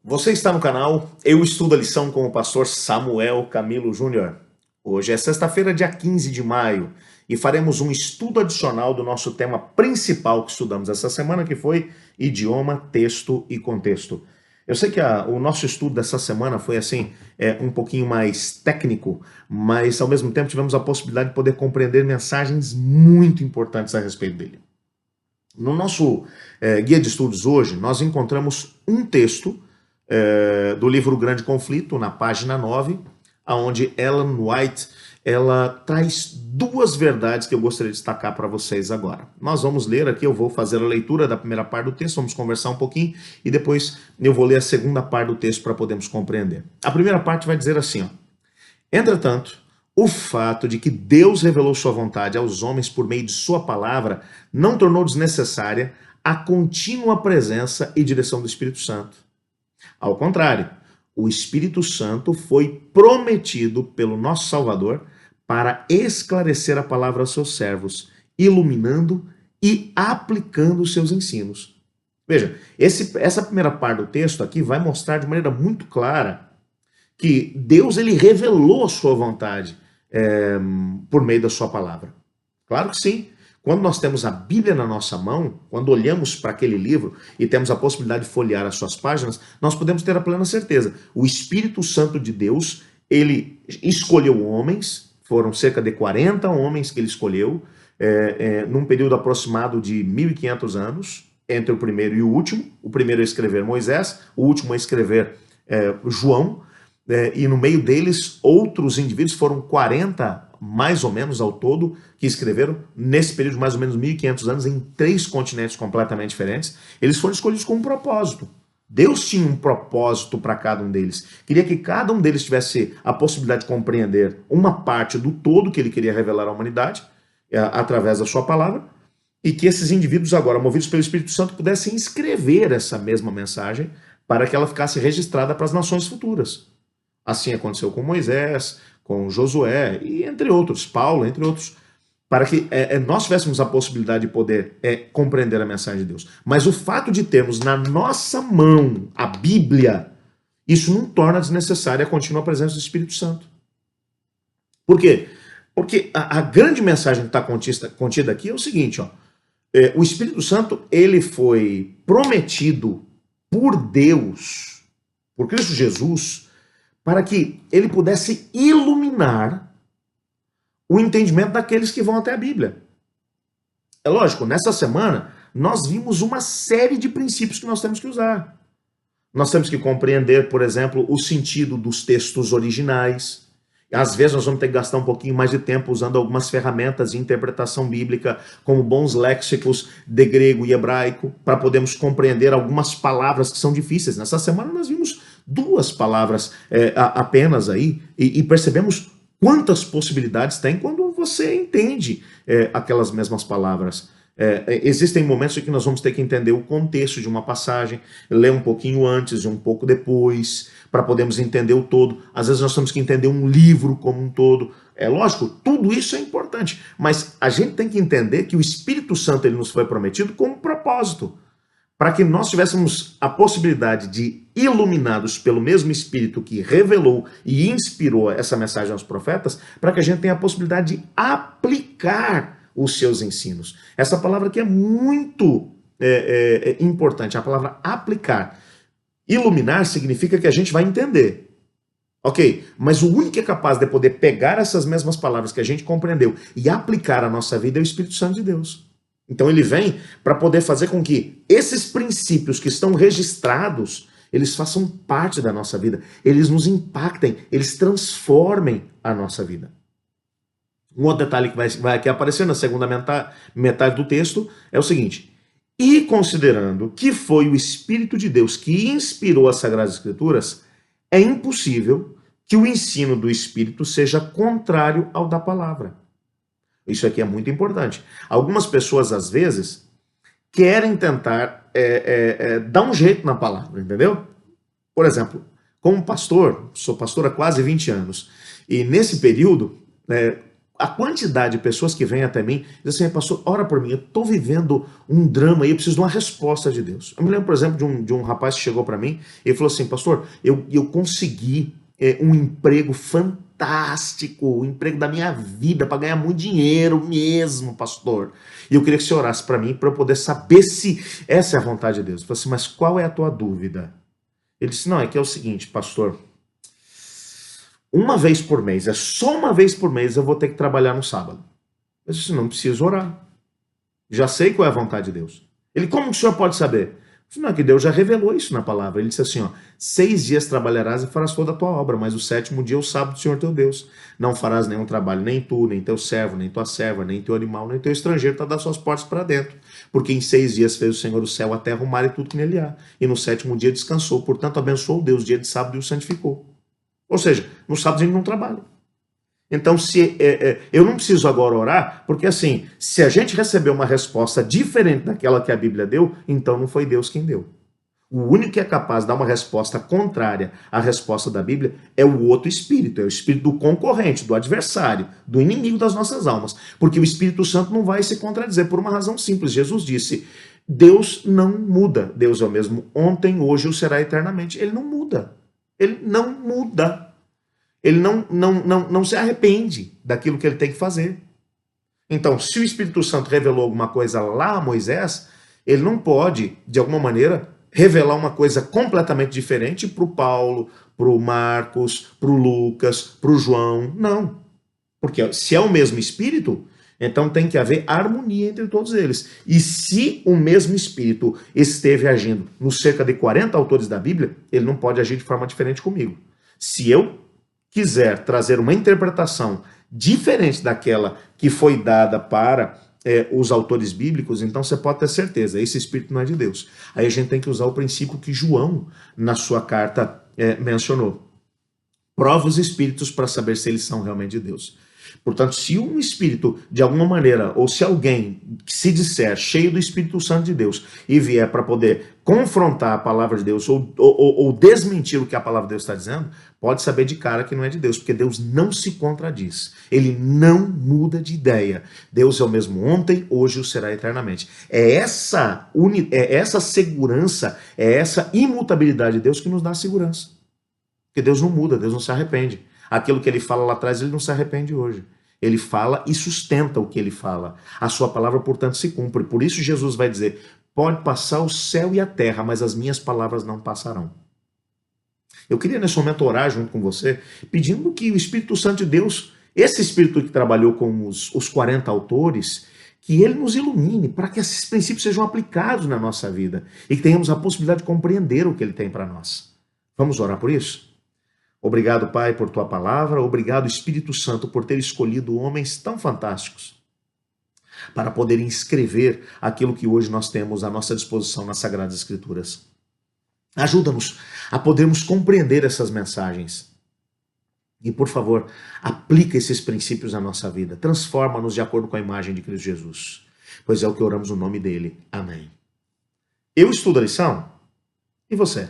Você está no canal Eu Estudo a Lição com o pastor Samuel Camilo Júnior. Hoje é sexta-feira, dia 15 de maio, e faremos um estudo adicional do nosso tema principal que estudamos essa semana, que foi idioma, texto e contexto. Eu sei que o nosso estudo dessa semana foi assim, um pouquinho mais técnico, mas ao mesmo tempo tivemos a possibilidade de poder compreender mensagens muito importantes a respeito dele. No nosso guia de estudos hoje, nós encontramos um texto do livro O Grande Conflito, na página 9, onde Ellen White ela traz duas verdades que eu gostaria de destacar para vocês agora. Nós vamos ler aqui, eu vou fazer a leitura da primeira parte do texto, vamos conversar um pouquinho, e depois eu vou ler a segunda parte do texto para podermos compreender. A primeira parte vai dizer assim, ó: entretanto, o fato de que Deus revelou sua vontade aos homens por meio de sua palavra não tornou desnecessária a contínua presença e direção do Espírito Santo. Ao contrário, o Espírito Santo foi prometido pelo nosso Salvador para esclarecer a palavra aos seus servos, iluminando e aplicando os seus ensinos. Veja, essa primeira parte do texto aqui vai mostrar de maneira muito clara que Deus ele revelou a sua vontade por meio da sua palavra. Claro que sim. Quando nós temos a Bíblia na nossa mão, quando olhamos para aquele livro e temos a possibilidade de folhear as suas páginas, nós podemos ter a plena certeza. O Espírito Santo de Deus, ele escolheu homens, foram cerca de 40 homens que ele escolheu, num período aproximado de 1.500 anos, entre o primeiro e o último. O primeiro a escrever Moisés, o último a escrever João, e no meio deles outros indivíduos, foram 40 mais ou menos ao todo, que escreveram nesse período de mais ou menos 1.500 anos em 3 continentes completamente diferentes. Eles foram escolhidos com um propósito. Deus tinha um propósito para cada um deles. Queria que cada um deles tivesse a possibilidade de compreender uma parte do todo que ele queria revelar à humanidade, através da sua palavra, e que esses indivíduos agora, movidos pelo Espírito Santo, pudessem escrever essa mesma mensagem para que ela ficasse registrada para as nações futuras. Assim aconteceu com Moisés, com Josué, e entre outros, Paulo, entre outros, para que nós tivéssemos a possibilidade de poder compreender a mensagem de Deus. Mas o fato de termos na nossa mão a Bíblia, isso não torna desnecessária a contínua presença do Espírito Santo. Por quê? Porque a grande mensagem que está contida aqui é o seguinte, ó: o Espírito Santo ele foi prometido por Deus, por Cristo Jesus, para que ele pudesse iluminar o entendimento daqueles que vão até a Bíblia. É lógico, nessa semana nós vimos uma série de princípios que nós temos que usar. Nós temos que compreender, por exemplo, o sentido dos textos originais. Às vezes nós vamos ter que gastar um pouquinho mais de tempo usando algumas ferramentas de interpretação bíblica, como bons léxicos de grego e hebraico, para podermos compreender algumas palavras que são difíceis. Nessa semana nós vimos 2 palavras apenas aí, e percebemos quantas possibilidades tem quando você entende aquelas mesmas palavras. Existem momentos em que nós vamos ter que entender o contexto de uma passagem, ler um pouquinho antes e um pouco depois, para podermos entender o todo. Às vezes nós temos que entender um livro como um todo. É lógico, tudo isso é importante, mas a gente tem que entender que o Espírito Santo ele nos foi prometido com um propósito, para que nós tivéssemos a possibilidade de, iluminados pelo mesmo Espírito que revelou e inspirou essa mensagem aos profetas, para que a gente tenha a possibilidade de aplicar os seus ensinos. Essa palavra aqui é muito importante, a palavra aplicar. Iluminar significa que a gente vai entender. Ok, mas o único que é capaz de poder pegar essas mesmas palavras que a gente compreendeu e aplicar à nossa vida é o Espírito Santo de Deus. Então ele vem para poder fazer com que esses princípios que estão registrados, eles façam parte da nossa vida, eles nos impactem, eles transformem a nossa vida. Um outro detalhe que vai aqui aparecer na segunda metade do texto é o seguinte: e considerando que foi o Espírito de Deus que inspirou as Sagradas Escrituras, é impossível que o ensino do Espírito seja contrário ao da palavra. Isso aqui é muito importante. Algumas pessoas, às vezes, querem tentar dar um jeito na palavra, entendeu? Por exemplo, como pastor, sou pastor há quase 20 anos, e nesse período, a quantidade de pessoas que vêm até mim e dizem assim, pastor, ora por mim, eu estou vivendo um drama e eu preciso de uma resposta de Deus. Eu me lembro, por exemplo, de um rapaz que chegou para mim e falou assim, pastor, eu consegui um emprego fantástico, o emprego da minha vida, para ganhar muito dinheiro mesmo, pastor. E eu queria que você orasse para mim, para eu poder saber se essa é a vontade de Deus. Eu falei assim, mas qual é a tua dúvida? Ele disse, não, é que é o seguinte, pastor, uma vez por mês, é só uma vez por mês eu vou ter que trabalhar no sábado. Eu disse, não preciso orar. Já sei qual é a vontade de Deus. Ele, como que o senhor pode saber? Eu disse, não, é que Deus já revelou isso na palavra. Ele disse assim, ó, 6 dias trabalharás e farás toda a tua obra, mas o 7º dia é o sábado do Senhor teu Deus. Não farás nenhum trabalho, nem tu, nem teu servo, nem tua serva, nem teu animal, nem teu estrangeiro, está das suas portas para dentro. Porque em 6 dias fez o Senhor o céu, a terra, o mar e tudo que nele há. E no 7º dia descansou. Portanto, abençoou Deus, dia de sábado, e o santificou. Ou seja, no sábado a gente não trabalha. Então, eu não preciso agora orar, porque assim, se a gente receber uma resposta diferente daquela que a Bíblia deu, então não foi Deus quem deu. O único que é capaz de dar uma resposta contrária à resposta da Bíblia é o outro espírito, é o espírito do concorrente, do adversário, do inimigo das nossas almas. Porque o Espírito Santo não vai se contradizer por uma razão simples. Jesus disse, Deus não muda. Deus é o mesmo ontem, hoje e o será eternamente. Ele não muda. Ele não muda. Ele não se arrepende daquilo que ele tem que fazer. Então, se o Espírito Santo revelou alguma coisa lá a Moisés, ele não pode, de alguma maneira, revelar uma coisa completamente diferente para o Paulo, para o Marcos, para o Lucas, para o João. Não. Porque se é o mesmo Espírito, então tem que haver harmonia entre todos eles. E se o mesmo Espírito esteve agindo nos cerca de 40 autores da Bíblia, ele não pode agir de forma diferente comigo. Se eu quiser trazer uma interpretação diferente daquela que foi dada para os autores bíblicos, então você pode ter certeza, esse Espírito não é de Deus. Aí a gente tem que usar o princípio que João, na sua carta, mencionou. Prova os espíritos para saber se eles são realmente de Deus. Portanto, se um espírito, de alguma maneira, ou se alguém que se disser cheio do Espírito Santo de Deus e vier para poder confrontar a palavra de Deus ou desmentir o que a palavra de Deus está dizendo, pode saber de cara que não é de Deus, porque Deus não se contradiz. Ele não muda de ideia. Deus é o mesmo ontem, hoje e o será eternamente. É essa segurança, é essa imutabilidade de Deus que nos dá segurança. Porque Deus não muda, Deus não se arrepende. Aquilo que ele fala lá atrás, ele não se arrepende hoje. Ele fala e sustenta o que ele fala. A sua palavra, portanto, se cumpre. Por isso Jesus vai dizer, pode passar o céu e a terra, mas as minhas palavras não passarão. Eu queria nesse momento orar junto com você, pedindo que o Espírito Santo de Deus, esse Espírito que trabalhou com os 40 autores, que ele nos ilumine para que esses princípios sejam aplicados na nossa vida e que tenhamos a possibilidade de compreender o que ele tem para nós. Vamos orar por isso? Obrigado, Pai, por tua palavra. Obrigado, Espírito Santo, por ter escolhido homens tão fantásticos para poderem escrever aquilo que hoje nós temos à nossa disposição nas Sagradas Escrituras. Ajuda-nos a podermos compreender essas mensagens. E, por favor, aplica esses princípios na nossa vida. Transforma-nos de acordo com a imagem de Cristo Jesus. Pois é o que oramos no nome dele. Amém. Eu estudo a lição? E você?